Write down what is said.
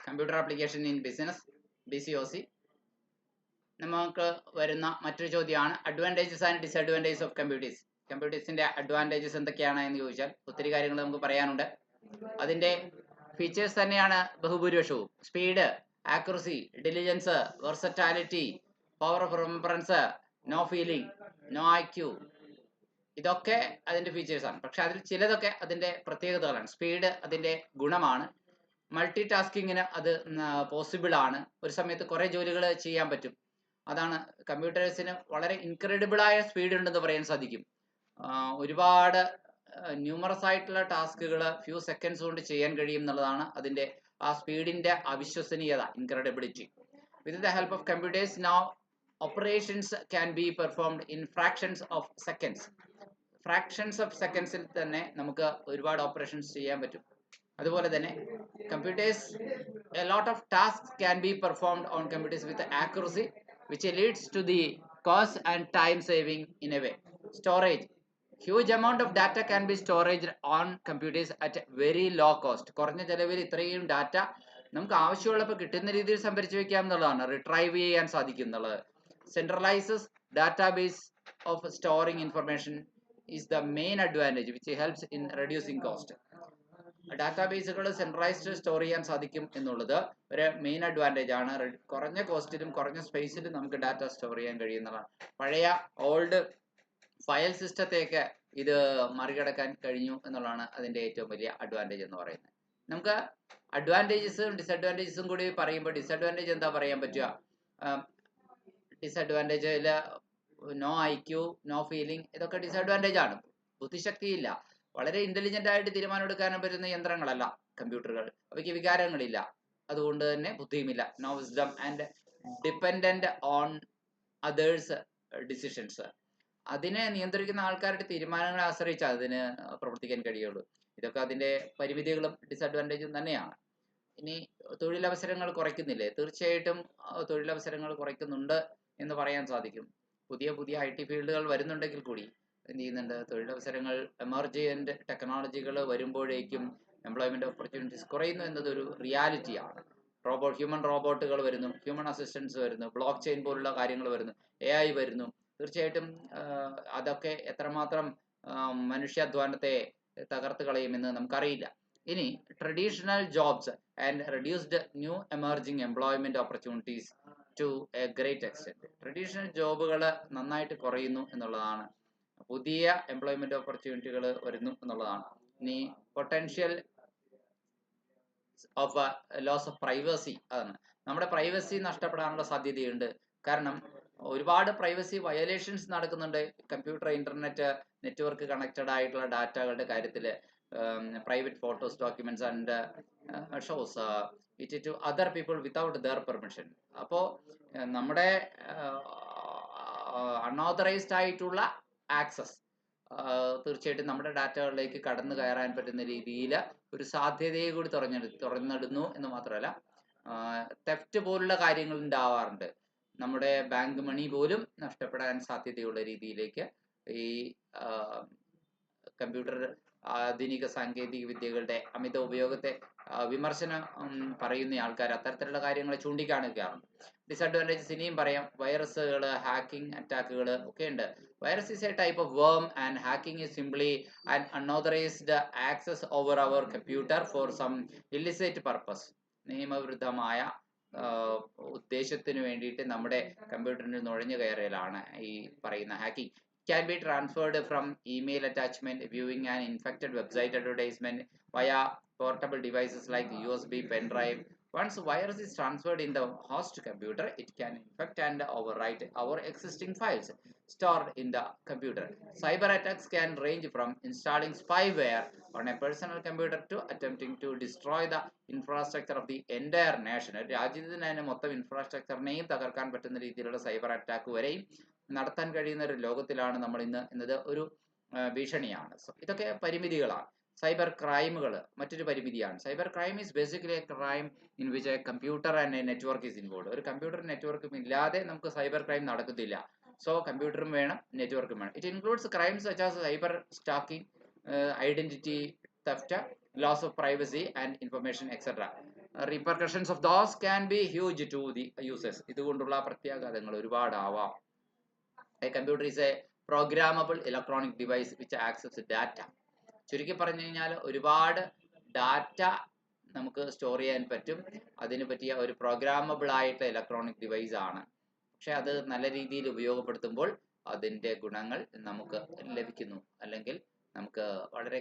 Computer application in business BCOC. നമുക്ക് വരുന്ന മറ്റൊരു ചോദ്യമാണ് advantages and disadvantages of computers. കമ്പ്യൂട്ടേഴ്സിന്റെ അഡ്വാൻറ്റേജസ് എന്തൊക്കെയാണ് എന്ന് ചോദിച്ചാൽ ഒത്തിരി കാര്യങ്ങൾ നമുക്ക് പറയാനുണ്ട്. അതിന്റെ ഫീച്ചേഴ്സ് തന്നെയാണ് ബഹുഭൂരിപക്ഷവും. Speed, accuracy, intelligence, versatility, power of remembrance, no feeling, no IQ, ഇതൊക്കെ അതിന്റെ ഫീച്ചേഴ്സ് ആണ്. പക്ഷെ അതിൽ ചിലതൊക്കെ അതിന്റെ പ്രത്യേകതകളാണ്. സ്പീഡ് അതിന്റെ ഗുണമാണ്. മൾട്ടി ടാസ്കിങ്ങിന് അത് പോസിബിൾ ആണ്. ഒരു സമയത്ത് കുറെ ജോലികൾ ചെയ്യാൻ പറ്റും. അതാണ് കമ്പ്യൂട്ടേഴ്സിന് വളരെ ഇൻക്രെഡിബിൾ ആയ സ്പീഡ് ഉണ്ടെന്ന് പറയാൻ സാധിക്കും. ഒരുപാട് ന്യൂമറസ് ആയിട്ടുള്ള ടാസ്കുകൾ ഫ്യൂ സെക്കൻഡ്സ് കൊണ്ട് ചെയ്യാൻ കഴിയും എന്നുള്ളതാണ് അതിന്റെ ആ സ്പീഡിന്റെ അവിശ്വസനീയത, incredibility. With the help of computers now operations can be performed in fractions of seconds. Fractions of സെക്കൻഡ്സിൽ തന്നെ നമുക്ക് ഒരുപാട് ഓപ്പറേഷൻസ് ചെയ്യാൻ പറ്റും. അതുപോലെ തന്നെ computers a lot of task can be performed on computers with accuracy which leads to the cost and time saving in a way. Storage, huge amount of data can be stored on computers at very low cost. കുറഞ്ഞ ചെലവിൽ ഇത്രയും data നമുക്ക് ആവശ്യമുള്ളപ്പോൾ കിട്ടുന്ന രീതിയിൽ സംഭരിച്ചു വെക്കാം എന്നുള്ളതാണ്, റിട്രൈവ് ചെയ്യാൻ സാധിക്കും എന്നുള്ളത്. Centralises database of storing information is the main advantage which helps in reducing cost. ഡാറ്റാബേസുകൾ സെൻട്രലൈസ്ഡ് സ്റ്റോർ ചെയ്യാൻ സാധിക്കും എന്നുള്ളത് ഒരു മെയിൻ അഡ്വാൻറ്റേജ് ആണ്. കുറഞ്ഞ കോസ്റ്റിലും കുറഞ്ഞ സ്പേസിലും നമുക്ക് ഡാറ്റ സ്റ്റോർ ചെയ്യാൻ കഴിയുന്നതാണ്. പഴയ ഓൾഡ് ഫയൽ സിസ്റ്റത്തെയൊക്കെ ഇത് മറികടക്കാൻ കഴിഞ്ഞു എന്നുള്ളതാണ് അതിൻ്റെ ഏറ്റവും വലിയ അഡ്വാൻറ്റേജ് എന്ന് പറയുന്നത്. നമുക്ക് അഡ്വാൻറ്റേജസും ഡിസഡ്വാൻറ്റേജസും കൂടി പറയുമ്പോൾ ഡിസഡ്വാൻറ്റേജ് എന്താ പറയാൻ പറ്റുക? ഡിസഡ്വാൻറ്റേജിൽ നോ IQ, നോ ഫീലിംഗ്, ഇതൊക്കെ ഡിസഡ്വാൻറ്റേജ് ആണ്. ബുദ്ധിശക്തിയില്ല. വളരെ ഇന്റലിജന്റ് ആയിട്ട് തീരുമാനം എടുക്കാനും പറ്റുന്ന യന്ത്രങ്ങളല്ല കമ്പ്യൂട്ടറുകൾ. അവയ്ക്ക് വികാരങ്ങളില്ല, അതുകൊണ്ട് തന്നെ ബുദ്ധിയുമില്ല. No wisdom and dependent on others decisions. അതിനെ നിയന്ത്രിക്കുന്ന ആൾക്കാരുടെ തീരുമാനങ്ങളെ ആശ്രയിച്ച് അതിന് പ്രവർത്തിക്കാൻ കഴിയുള്ളൂ. ഇതൊക്കെ അതിന്റെ പരിമിതികളും ഡിസഡ്വാൻറ്റേജും തന്നെയാണ്. ഇനി തൊഴിലവസരങ്ങൾ കുറയ്ക്കുന്നില്ലേ? തീർച്ചയായിട്ടും തൊഴിലവസരങ്ങൾ കുറയ്ക്കുന്നുണ്ട് എന്ന് പറയാൻ സാധിക്കും. പുതിയ പുതിയ IT ഫീൽഡുകൾ വരുന്നുണ്ടെങ്കിൽ കൂടി എന്ത് ചെയ്യുന്നുണ്ട്? തൊഴിലവസരങ്ങൾ, എമർജന്റ് ടെക്നോളജികൾ വരുമ്പോഴേക്കും എംപ്ലോയ്മെന്റ് ഓപ്പർച്യൂണിറ്റീസ് കുറയുന്നു എന്നതൊരു റിയാലിറ്റിയാണ്. ഹ്യൂമൻ റോബോട്ടുകൾ വരുന്നു, ഹ്യൂമൻ അസിസ്റ്റൻസ് വരുന്നു, ബ്ലോക്ക് ചെയിൻ പോലുള്ള കാര്യങ്ങൾ വരുന്നു, AI വരുന്നു. തീർച്ചയായിട്ടും അതൊക്കെ എത്രമാത്രം മനുഷ്യാധ്വാനത്തെ തകർത്ത് കളയുമെന്ന് നമുക്കറിയില്ല. ഇനി traditional jobs and reduced new emerging employment opportunities to a great extent. Traditional ജോബുകൾ നന്നായിട്ട് കുറയുന്നു എന്നുള്ളതാണ്. പുതിയ എംപ്ലോയ്മെന്റ് ഓപ്പർച്യൂണിറ്റികൾ വരുന്നു എന്നുള്ളതാണ്. ഇനി potential of loss of privacy, അതാണ്. നമ്മുടെ പ്രൈവസി നഷ്ടപ്പെടാനുള്ള സാധ്യതയുണ്ട്. കാരണം ഒരുപാട് പ്രൈവസി വയലേഷൻസ് നടക്കുന്നുണ്ട്. കമ്പ്യൂട്ടർ, ഇന്റർനെറ്റ്, നെറ്റ്വർക്ക് കണക്റ്റഡ് ആയിട്ടുള്ള ഡാറ്റകളുടെ കാര്യത്തിൽ private photos, documents and shows it to other people without their permission. അപ്പോൾ നമ്മുടെ അൺഓതറൈസ്ഡ് ആയിട്ടുള്ള ആക്സസ് തീർച്ചയായിട്ടും നമ്മുടെ ഡാറ്റകളിലേക്ക് കടന്നു കയറാൻ പറ്റുന്ന രീതിയിൽ ഒരു സാധ്യതയെ കൂടി തുറന്നിടുന്നു എന്ന് മാത്രമല്ല, തെഫ്റ്റ് പോലുള്ള കാര്യങ്ങൾ ഉണ്ടാവാറുണ്ട്. നമ്മുടെ ബാങ്ക് മണി പോലും നഷ്ടപ്പെടാൻ സാധ്യതയുള്ള രീതിയിലേക്ക് ഈ കമ്പ്യൂട്ടർ, ആധുനിക സാങ്കേതിക വിദ്യകളുടെ അമിത ഉപയോഗത്തെ വിമർശനം പറയുന്ന ആൾക്കാർ അത്തരത്തിലുള്ള കാര്യങ്ങളെ ചൂണ്ടിക്കാണിക്കാറുണ്ട്. ഡിസഡ്വാൻറ്റേജസ് ഇനിയും പറയാം. വൈറസുകൾ, ഹാക്കിംഗ് അറ്റാക്കുകൾ ഒക്കെ ഉണ്ട്. Virus is a type of worm and hacking is simply and unauthorised access over our computer for some illicit purpose. നിയമവിരുദ്ധമായ ഉദ്ദേശത്തിന് വേണ്ടിയിട്ട് നമ്മുടെ കമ്പ്യൂട്ടറിൽ നുഴഞ്ഞു കയറലാണ് ഈ പറയുന്ന hacking. Can be transferred from email attachment, viewing an infected website advertisement via portable devices like USB pen drive. Once virus is transferred in the host computer, it can infect and overwrite our existing files stored in the computer. Cyber attacks can range from installing spyware on a personal computer to attempting to destroy the infrastructure of the entire nation. രാജ്യത്തിന് തന്നെ മൊത്തം ഇൻഫ്രാസ്ട്രക്ചറിനെയും തകർക്കാൻ പറ്റുന്ന രീതിയിലുള്ള cyber attack വരെയും നടത്താൻ കഴിയുന്ന ഒരു ലോകത്തിലാണ് നമ്മൾ ഇന്നത് ഒരു ഭീഷണിയാണ്. ഇതൊക്കെ പരിമിതികളാണ്. സൈബർ ക്രൈമുകൾ മറ്റൊരു പരിമിതിയാണ്. Cyber crime is basically a crime in which a computer and a network is involve. ഒരു കമ്പ്യൂട്ടർ നെറ്റ്വർക്കും ഇല്ലാതെ നമുക്ക് സൈബർ ക്രൈം നടക്കത്തില്ല. സോ കമ്പ്യൂട്ടറും വേണം, നെറ്റ്വർക്കും വേണം. It includes crimes such as cyber stalking, identity theft, loss of privacy and information etcetera. repercussions of those can be huge to the users. ഇതുകൊണ്ടുള്ള പ്രത്യാഘാതങ്ങൾ ഒരുപാടാവാം. A computer is a programmable electronic device which accesses data. ചുരുക്കി പറഞ്ഞു കഴിഞ്ഞാൽ ഒരുപാട് data നമുക്ക് store ചെയ്യാൻ പറ്റും. അതിന് പറ്റിയ ഒരു പ്രോഗ്രാമബിൾ ആയിട്ടുള്ള ഇലക്ട്രോണിക് ഡിവൈസ് ആണ്. പക്ഷെ അത് നല്ല രീതിയിൽ ഉപയോഗപ്പെടുത്തുമ്പോൾ അതിൻ്റെ ഗുണങ്ങൾ നമുക്ക് ലഭിക്കുന്നു, അല്ലെങ്കിൽ നമുക്ക് വളരെ